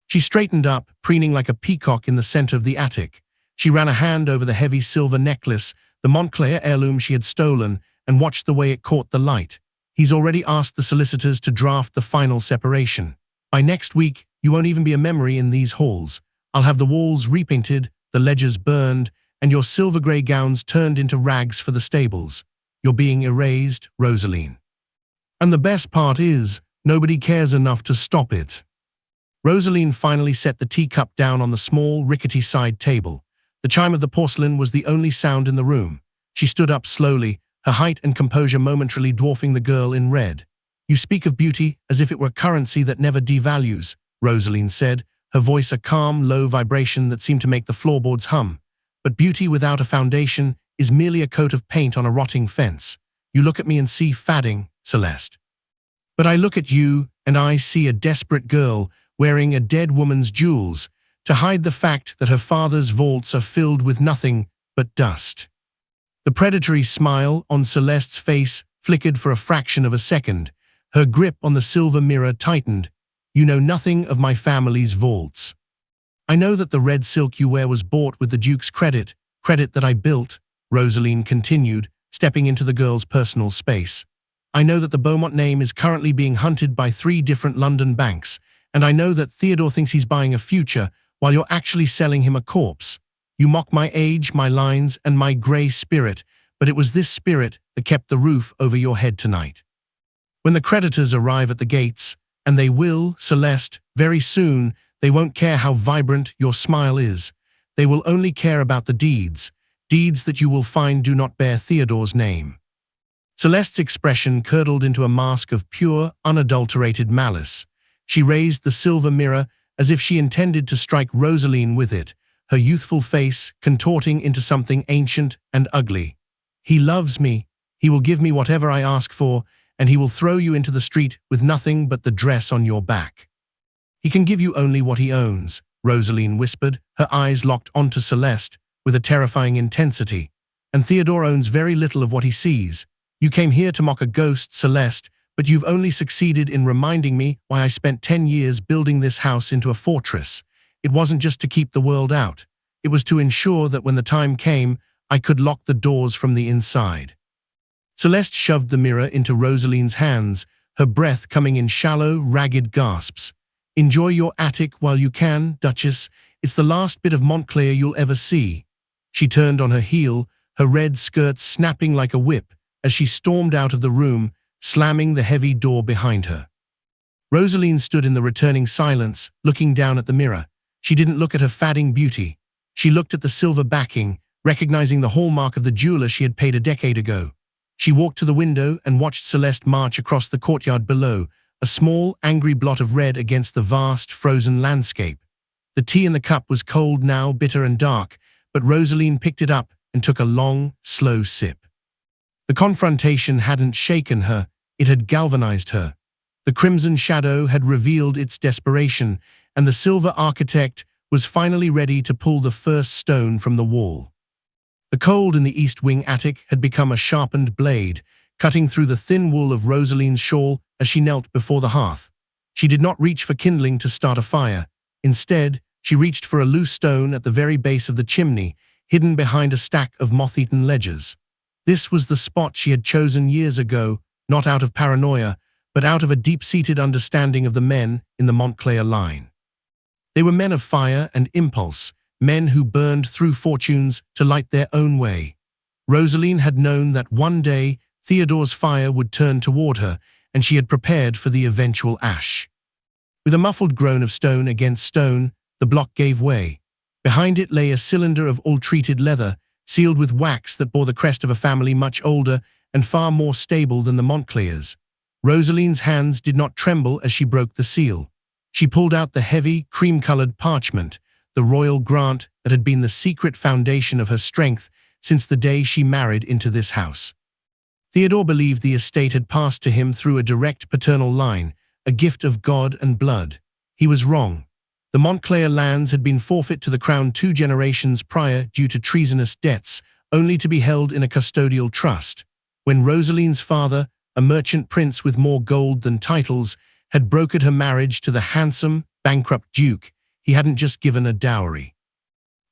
She straightened up, preening like a peacock in the center of the attic. She ran a hand over the heavy silver necklace, the Montclair heirloom she had stolen, and watched the way it caught the light. He's already asked the solicitors to draft the final separation. By next week, you won't even be a memory in these halls. I'll have the walls repainted, the ledgers burned, and your silver-gray gowns turned into rags for the stables. You're being erased, Rosaline. And the best part is, nobody cares enough to stop it. Rosaline finally set the teacup down on the small, rickety side table. The chime of the porcelain was the only sound in the room. She stood up slowly, her height and composure momentarily dwarfing the girl in red. You speak of beauty as if it were currency that never devalues, Rosaline said, her voice a calm, low vibration that seemed to make the floorboards hum. But beauty without a foundation is merely a coat of paint on a rotting fence. You look at me and see fading, Celeste. But I look at you and I see a desperate girl wearing a dead woman's jewels to hide the fact that her father's vaults are filled with nothing but dust. The predatory smile on Celeste's face flickered for a fraction of a second. Her grip on the silver mirror tightened. You know nothing of my family's vaults. I know that the red silk you wear was bought with the Duke's credit that I built, Rosaline continued, stepping into the girl's personal space. I know that the Beaumont name is currently being hunted by 3 different London banks, and I know that Theodore thinks he's buying a future while you're actually selling him a corpse. You mock my age, my lines, and my grey spirit, but it was this spirit that kept the roof over your head tonight. When the creditors arrive at the gates, and they will, Celeste, very soon, they won't care how vibrant your smile is. They will only care about the deeds that you will find do not bear Theodore's name. Celeste's expression curdled into a mask of pure, unadulterated malice. She raised the silver mirror as if she intended to strike Rosaline with it, her youthful face contorting into something ancient and ugly. He loves me. He will give me whatever I ask for, and he will throw you into the street with nothing but the dress on your back. He can give you only what he owns, Rosaline whispered, her eyes locked onto Celeste with a terrifying intensity. And Theodore owns very little of what he sees. You came here to mock a ghost, Celeste, but you've only succeeded in reminding me why I spent 10 years building this house into a fortress. It wasn't just to keep the world out. It was to ensure that when the time came, I could lock the doors from the inside. Celeste shoved the mirror into Rosaline's hands, her breath coming in shallow, ragged gasps. Enjoy your attic while you can, Duchess. It's the last bit of Montclair you'll ever see. She turned on her heel, her red skirt snapping like a whip as she stormed out of the room, slamming the heavy door behind her. Rosaline stood in the returning silence, looking down at the mirror. She didn't look at her fading beauty. She looked at the silver backing, recognizing the hallmark of the jeweler she had paid a decade ago. She walked to the window and watched Celeste march across the courtyard below, a small, angry blot of red against the vast, frozen landscape. The tea in the cup was cold now, bitter and dark, but Rosaline picked it up and took a long, slow sip. The confrontation hadn't shaken her, it had galvanized her. The crimson shadow had revealed its desperation, and the silver architect was finally ready to pull the first stone from the wall. The cold in the east wing attic had become a sharpened blade, cutting through the thin wool of Rosaline's shawl as she knelt before the hearth. She did not reach for kindling to start a fire. Instead, she reached for a loose stone at the very base of the chimney, hidden behind a stack of moth-eaten ledgers. This was the spot she had chosen years ago, not out of paranoia, but out of a deep-seated understanding of the men in the Montclair line. They were men of fire and impulse, men who burned through fortunes to light their own way. Rosaline had known that one day Theodore's fire would turn toward her, and she had prepared for the eventual ash. With a muffled groan of stone against stone, the block gave way. Behind it lay a cylinder of ill-treated leather, sealed with wax that bore the crest of a family much older and far more stable than the Montclairs. Rosaline's hands did not tremble as she broke the seal. She pulled out the heavy, cream-colored parchment, the royal grant that had been the secret foundation of her strength since the day she married into this house. Theodore believed the estate had passed to him through a direct paternal line, a gift of God and blood. He was wrong. The Montclair lands had been forfeit to the crown 2 generations prior due to treasonous debts, only to be held in a custodial trust. When Rosaline's father, a merchant prince with more gold than titles, had brokered her marriage to the handsome, bankrupt duke, he hadn't just given a dowry.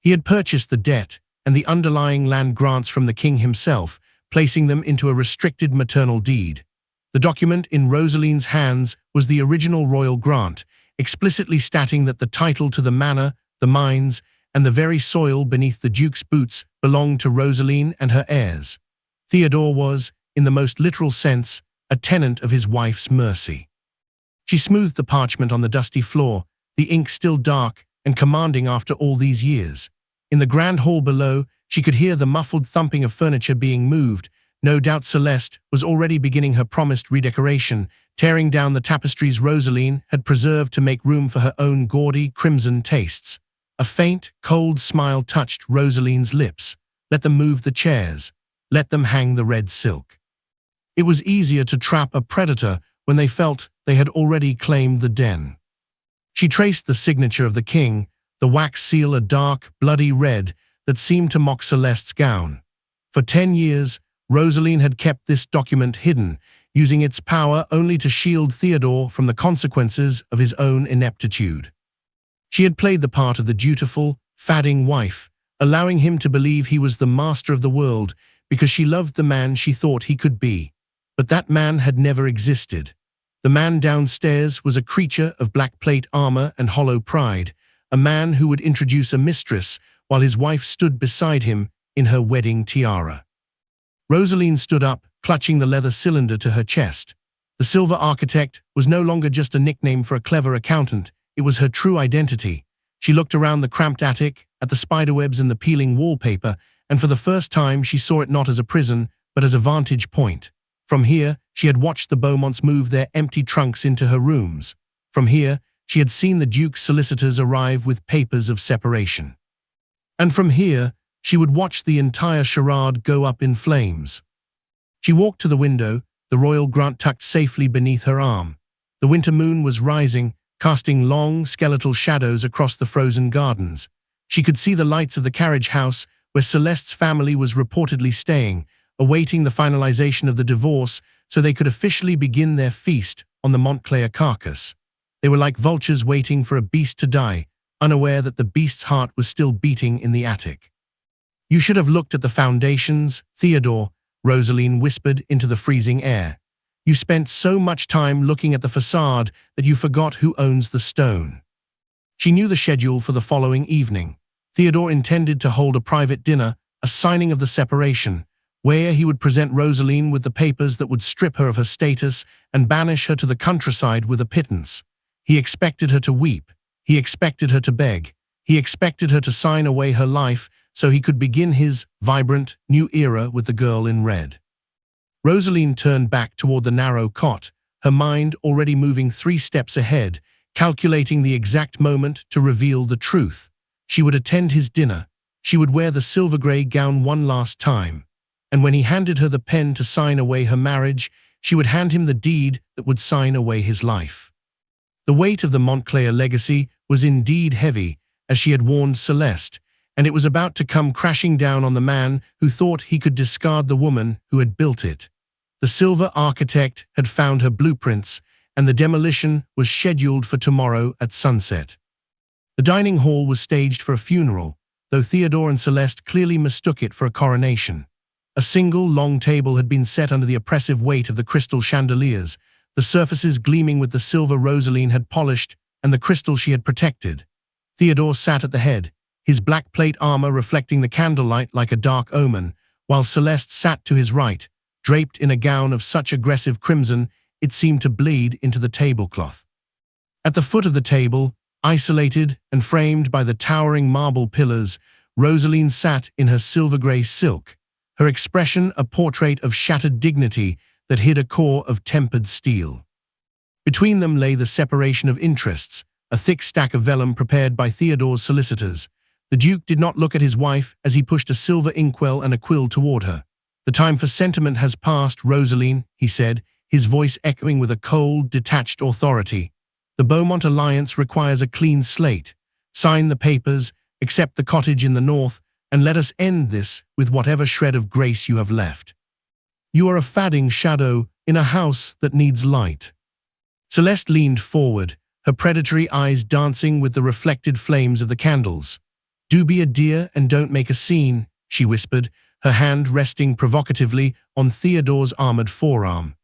He had purchased the debt and the underlying land grants from the king himself, placing them into a restricted maternal deed. The document in Rosaline's hands was the original royal grant, explicitly stating that the title to the manor, the mines, and the very soil beneath the duke's boots belonged to Rosaline and her heirs. Theodore was, in the most literal sense, a tenant of his wife's mercy. She smoothed the parchment on the dusty floor, the ink still dark and commanding after all these years. In the grand hall below, she could hear the muffled thumping of furniture being moved. No doubt Celeste was already beginning her promised redecoration, tearing down the tapestries Rosaline had preserved to make room for her own gaudy crimson tastes. A faint, cold smile touched Rosaline's lips. Let them move the chairs. Let them hang the red silk. It was easier to trap a predator when they felt they had already claimed the den. She traced the signature of the king, the wax seal a dark, bloody red that seemed to mock Celeste's gown. For 10 years, Rosaline had kept this document hidden, using its power only to shield Theodore from the consequences of his own ineptitude. She had played the part of the dutiful, fadding wife, allowing him to believe he was the master of the world because she loved the man she thought he could be. But that man had never existed. The man downstairs was a creature of black plate armor and hollow pride, a man who would introduce a mistress while his wife stood beside him in her wedding tiara. Rosaline stood up, clutching the leather cylinder to her chest. The silver architect was no longer just a nickname for a clever accountant, it was her true identity. She looked around the cramped attic, at the spiderwebs in the peeling wallpaper, and for the first time she saw it not as a prison, but as a vantage point. From here, she had watched the Beaumonts move their empty trunks into her rooms. From here, she had seen the Duke's solicitors arrive with papers of separation. And from here, she would watch the entire charade go up in flames. She walked to the window, the royal grant tucked safely beneath her arm. The winter moon was rising, casting long, skeletal shadows across the frozen gardens. She could see the lights of the carriage house where Celeste's family was reportedly staying, awaiting the finalization of the divorce so they could officially begin their feast on the Montclair carcass. They were like vultures waiting for a beast to die, unaware that the beast's heart was still beating in the attic. "You should have looked at the foundations, Theodore," Rosaline whispered into the freezing air. "You spent so much time looking at the facade that you forgot who owns the stone." She knew the schedule for the following evening. Theodore intended to hold a private dinner, a signing of the separation, where he would present Rosaline with the papers that would strip her of her status and banish her to the countryside with a pittance. He expected her to weep. He expected her to beg. He expected her to sign away her life so he could begin his vibrant, new era with the girl in red. Rosaline turned back toward the narrow cot, her mind already moving 3 steps ahead, calculating the exact moment to reveal the truth. She would attend his dinner. She would wear the silver-gray gown one last time. and when he handed her the pen to sign away her marriage, she would hand him the deed that would sign away his life. The weight of the Montclair legacy was indeed heavy, as she had warned Celeste, and it was about to come crashing down on the man who thought he could discard the woman who had built it. The silver architect had found her blueprints, and the demolition was scheduled for tomorrow at sunset. The dining hall was staged for a funeral, though Theodore and Celeste clearly mistook it for a coronation. A single long table had been set under the oppressive weight of the crystal chandeliers, the surfaces gleaming with the silver Rosaline had polished and the crystal she had protected. Theodore sat at the head, his black plate armor reflecting the candlelight like a dark omen, while Celeste sat to his right, draped in a gown of such aggressive crimson it seemed to bleed into the tablecloth. At the foot of the table, isolated and framed by the towering marble pillars, Rosaline sat in her silver-grey silk, her expression a portrait of shattered dignity that hid a core of tempered steel. Between them lay the separation of interests, a thick stack of vellum prepared by Theodore's solicitors. The Duke did not look at his wife as he pushed a silver inkwell and a quill toward her. "The time for sentiment has passed, Rosaline," he said, his voice echoing with a cold, detached authority. "The Beaumont alliance requires a clean slate. Sign the papers, accept the cottage in the north, and let us end this with whatever shred of grace you have left. You are a fading shadow in a house that needs light." Celeste leaned forward, her predatory eyes dancing with the reflected flames of the candles. "Do be a dear and don't make a scene," she whispered, her hand resting provocatively on Theodore's armored forearm.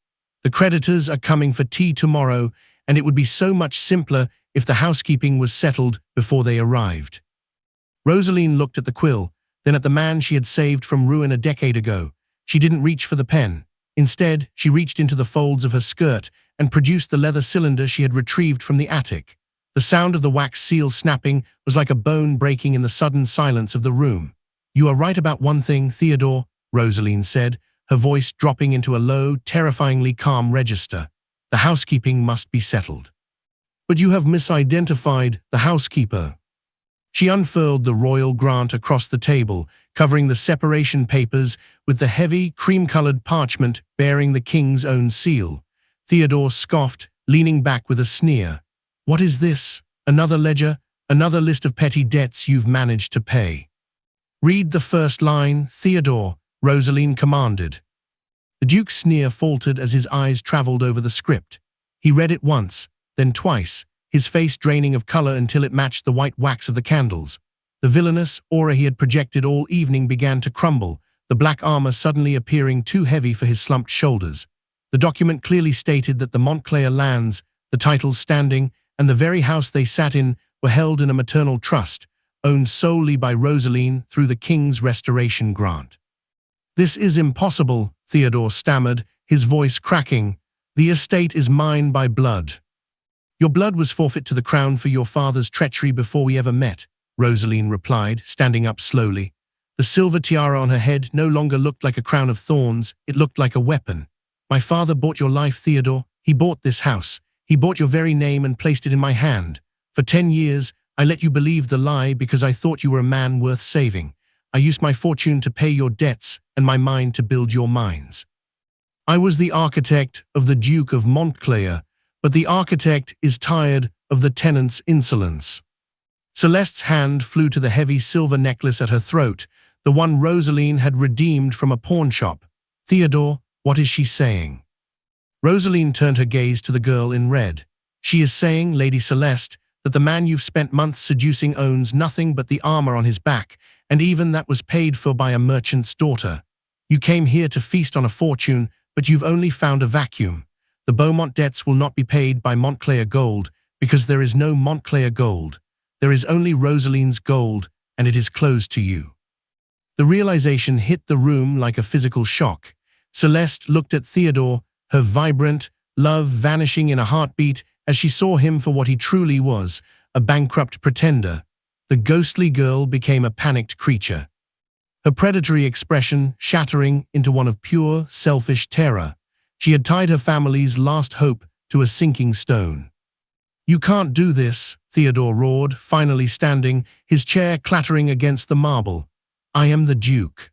"The creditors are coming for tea tomorrow, and it would be so much simpler if the housekeeping was settled before they arrived." Rosaline looked at the quill, then at the man she had saved from ruin a decade ago. She didn't reach for the pen. Instead, she reached into the folds of her skirt and produced the leather cylinder she had retrieved from the attic. The sound of the wax seal snapping was like a bone breaking in the sudden silence of the room. "You are right about one thing, Theodore," Rosaline said, her voice dropping into a low, terrifyingly calm register. "The housekeeping must be settled." "But you have misidentified the housekeeper." She unfurled the royal grant across the table, covering the separation papers with the heavy, cream-colored parchment bearing the king's own seal. Theodore scoffed, leaning back with a sneer. "What is this? Another ledger? Another list of petty debts you've managed to pay?" "Read the first line, Theodore," Rosaline commanded. The Duke's sneer faltered as his eyes traveled over the script. He read it once, then twice, his face draining of color until it matched the white wax of the candles. The villainous aura he had projected all evening began to crumble, the black armor suddenly appearing too heavy for his slumped shoulders. The document clearly stated that the Montclair lands, the titles standing, and the very house they sat in were held in a maternal trust, owned solely by Rosaline through the king's restoration grant. "This is impossible," Theodore stammered, his voice cracking. "The estate is mine by blood." "Your blood was forfeit to the crown for your father's treachery before we ever met," Rosaline replied, standing up slowly. The silver tiara on her head no longer looked like a crown of thorns, it looked like a weapon. "My father bought your life, Theodore. He bought this house. He bought your very name and placed it in my hand. For 10 years, I let you believe the lie because I thought you were a man worth saving. I used my fortune to pay your debts and my mind to build your mines. I was the architect of the Duke of Montclair, but the architect is tired of the tenant's insolence." Celeste's hand flew to the heavy silver necklace at her throat, the one Rosaline had redeemed from a pawnshop. "Theodore, what is she saying?" Rosaline turned her gaze to the girl in red. "She is saying, Lady Celeste, that the man you've spent months seducing owns nothing but the armor on his back, and even that was paid for by a merchant's daughter. You came here to feast on a fortune, but you've only found a vacuum. The Beaumont debts will not be paid by Montclair gold, because there is no Montclair gold. There is only Rosaline's gold, and it is closed to you." The realization hit the room like a physical shock. Celeste looked at Theodore, her vibrant love vanishing in a heartbeat as she saw him for what he truly was, a bankrupt pretender. The ghostly girl became a panicked creature, her predatory expression shattering into one of pure, selfish terror. She had tied her family's last hope to a sinking stone. "You can't do this," Theodore roared, finally standing, his chair clattering against the marble. "I am the Duke."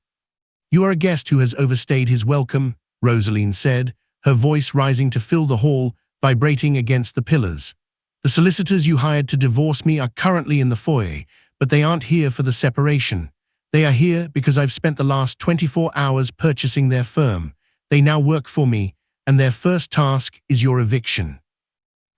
"You are a guest who has overstayed his welcome," Rosaline said, her voice rising to fill the hall, vibrating against the pillars. "The solicitors you hired to divorce me are currently in the foyer, but they aren't here for the separation. They are here because I've spent the last 24 hours purchasing their firm. They now work for me, and their first task is your eviction."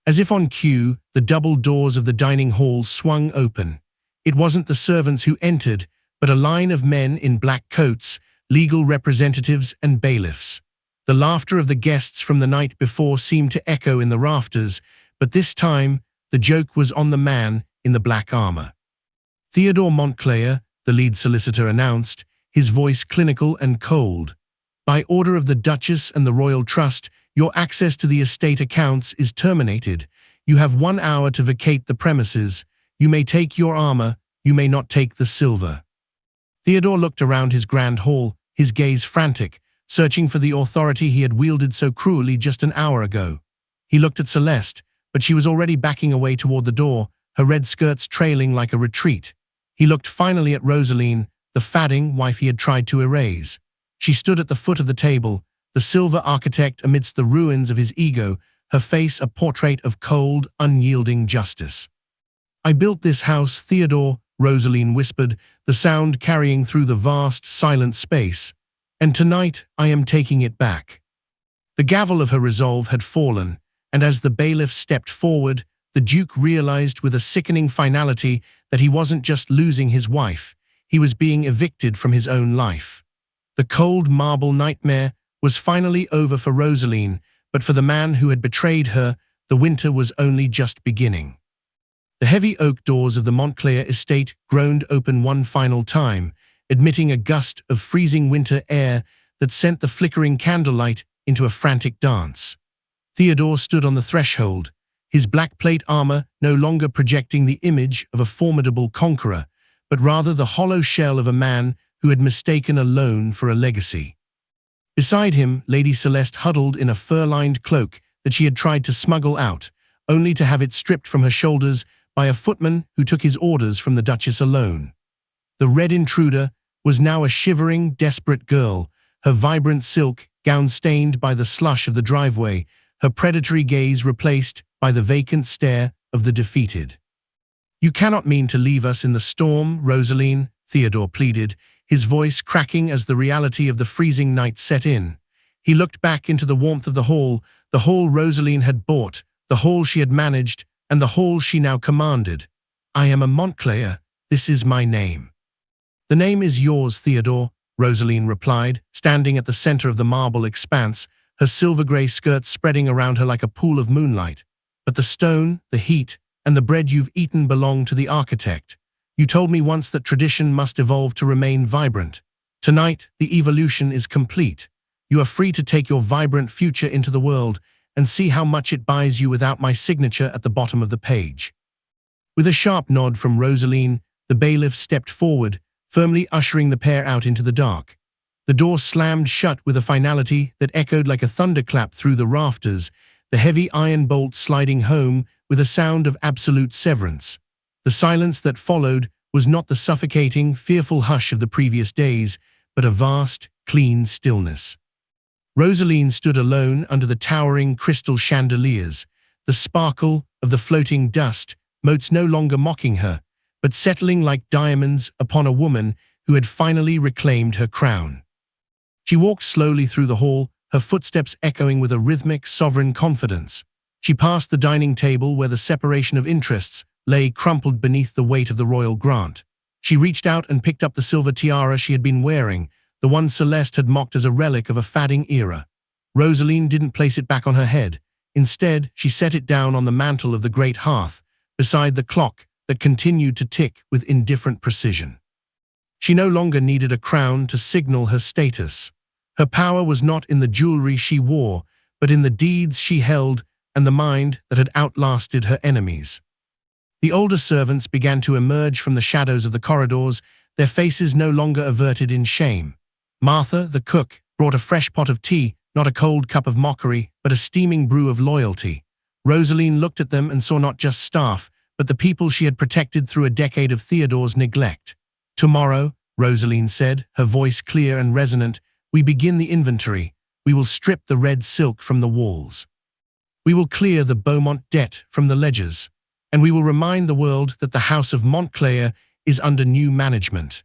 As if on cue, the double doors of the dining hall swung open. It wasn't the servants who entered, but a line of men in black coats, legal representatives and bailiffs. The laughter of the guests from the night before seemed to echo in the rafters, but this time, the joke was on the man in the black armor. "Theodore Montclair," the lead solicitor announced, his voice clinical and cold. "By order of the Duchess and the Royal Trust, your access to the estate accounts is terminated. You have 1 hour to vacate the premises. You may take your armor, you may not take the silver." Theodore looked around his grand hall, his gaze frantic, searching for the authority he had wielded so cruelly just an hour ago. He looked at Celeste, but she was already backing away toward the door, her red skirts trailing like a retreat. He looked finally at Rosaline, the fadding wife he had tried to erase. She stood at the foot of the table, the silver architect amidst the ruins of his ego, her face a portrait of cold, unyielding justice. "I built this house, Theodore," Rosaline whispered, the sound carrying through the vast, silent space. "And tonight I am taking it back." The gavel of her resolve had fallen, and as the bailiff stepped forward, the Duke realized with a sickening finality that he wasn't just losing his wife, he was being evicted from his own life. The cold marble nightmare was finally over for Rosaline, but for the man who had betrayed her, the winter was only just beginning. The heavy oak doors of the Montclair estate groaned open one final time, admitting a gust of freezing winter air that sent the flickering candlelight into a frantic dance. Theodore stood on the threshold, his black plate armor no longer projecting the image of a formidable conqueror, but rather the hollow shell of a man who had mistaken a loan for a legacy. Beside him, Lady Celeste huddled in a fur-lined cloak that she had tried to smuggle out, only to have it stripped from her shoulders by a footman who took his orders from the Duchess alone. The red intruder was now a shivering, desperate girl, her vibrant silk gown stained by the slush of the driveway, her predatory gaze replaced by the vacant stare of the defeated. "You cannot mean to leave us in the storm, Rosaline," Theodore pleaded, his voice cracking as the reality of the freezing night set in. He looked back into the warmth of the hall Rosaline had bought, the hall she had managed, and the hall she now commanded. "I am a Montclair. This is my name." "The name is yours, Theodore," Rosaline replied, standing at the center of the marble expanse, her silver-gray skirts spreading around her like a pool of moonlight. "But the stone, the heat, and the bread you've eaten belong to the architect. You told me once that tradition must evolve to remain vibrant. Tonight, the evolution is complete. You are free to take your vibrant future into the world and see how much it buys you without my signature at the bottom of the page." With a sharp nod from Rosaline, the bailiff stepped forward, firmly ushering the pair out into the dark. The door slammed shut with a finality that echoed like a thunderclap through the rafters, the heavy iron bolt sliding home with a sound of absolute severance. The silence that followed was not the suffocating, fearful hush of the previous days, but a vast, clean stillness. Rosaline stood alone under the towering crystal chandeliers, the sparkle of the floating dust motes no longer mocking her, but settling like diamonds upon a woman who had finally reclaimed her crown. She walked slowly through the hall, her footsteps echoing with a rhythmic, sovereign confidence. She passed the dining table where the separation of interests lay crumpled beneath the weight of the royal grant. She reached out and picked up the silver tiara she had been wearing, the one Celeste had mocked as a relic of a fadding era. Rosaline didn't place it back on her head. Instead, she set it down on the mantel of the great hearth, beside the clock that continued to tick with indifferent precision. She no longer needed a crown to signal her status. Her power was not in the jewelry she wore, but in the deeds she held and the mind that had outlasted her enemies. The older servants began to emerge from the shadows of the corridors, their faces no longer averted in shame. Martha, the cook, brought a fresh pot of tea, not a cold cup of mockery, but a steaming brew of loyalty. Rosaline looked at them and saw not just staff, but the people she had protected through a decade of Theodore's neglect. Tomorrow, Rosaline said, her voice clear and resonant. We begin the inventory. We will strip the red silk from the walls. We will clear the Beaumont debt from the ledgers. And we will remind the world that the House of Montclair is under new management.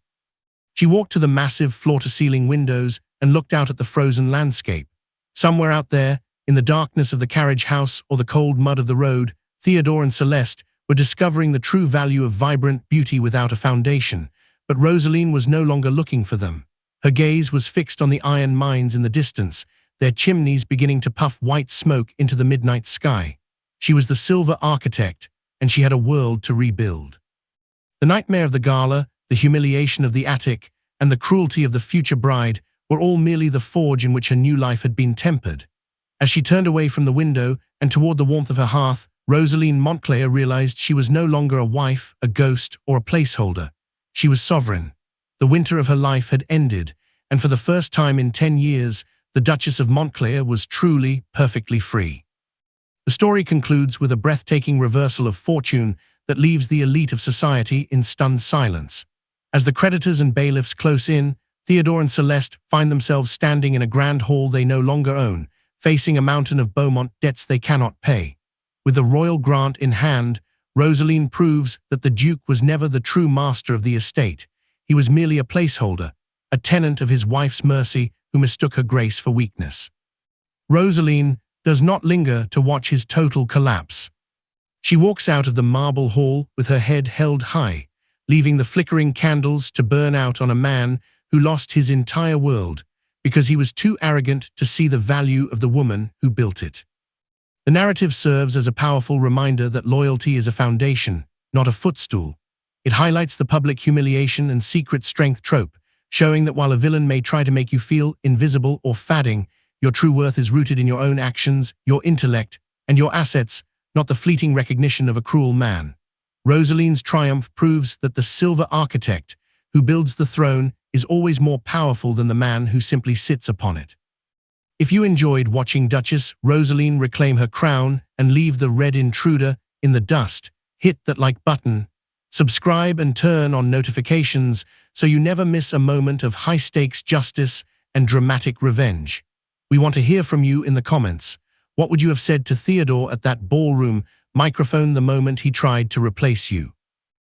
She walked to the massive floor-to-ceiling windows and looked out at the frozen landscape. Somewhere out there, in the darkness of the carriage house or the cold mud of the road, Theodore and Celeste were discovering the true value of vibrant beauty without a foundation. But Rosaline was no longer looking for them. Her gaze was fixed on the iron mines in the distance, their chimneys beginning to puff white smoke into the midnight sky. She was the silver architect, and she had a world to rebuild. The nightmare of the gala, the humiliation of the attic, and the cruelty of the future bride were all merely the forge in which her new life had been tempered. As she turned away from the window and toward the warmth of her hearth, Rosaline Montclair realized she was no longer a wife, a ghost, or a placeholder. She was sovereign. The winter of her life had ended, and for the first time in 10 years, the Duchess of Montclair was truly, perfectly free. The story concludes with a breathtaking reversal of fortune that leaves the elite of society in stunned silence. As the creditors and bailiffs close in, Theodore and Celeste find themselves standing in a grand hall they no longer own, facing a mountain of Beaumont debts they cannot pay. With the royal grant in hand, Rosaline proves that the Duke was never the true master of the estate. He was merely a placeholder, a tenant of his wife's mercy who mistook her grace for weakness. Rosaline does not linger to watch his total collapse. She walks out of the marble hall with her head held high, leaving the flickering candles to burn out on a man who lost his entire world because he was too arrogant to see the value of the woman who built it. The narrative serves as a powerful reminder that loyalty is a foundation, not a footstool. It highlights the public humiliation and secret strength trope, showing that while a villain may try to make you feel invisible or fadding, your true worth is rooted in your own actions, your intellect, and your assets, not the fleeting recognition of a cruel man. Rosaline's triumph proves that the silver architect who builds the throne is always more powerful than the man who simply sits upon it. If you enjoyed watching Duchess Rosaline reclaim her crown and leave the red intruder in the dust, hit that like button, subscribe and turn on notifications so you never miss a moment of high-stakes justice and dramatic revenge. We want to hear from you in the comments. What would you have said to Theodore at that ballroom microphone the moment he tried to replace you?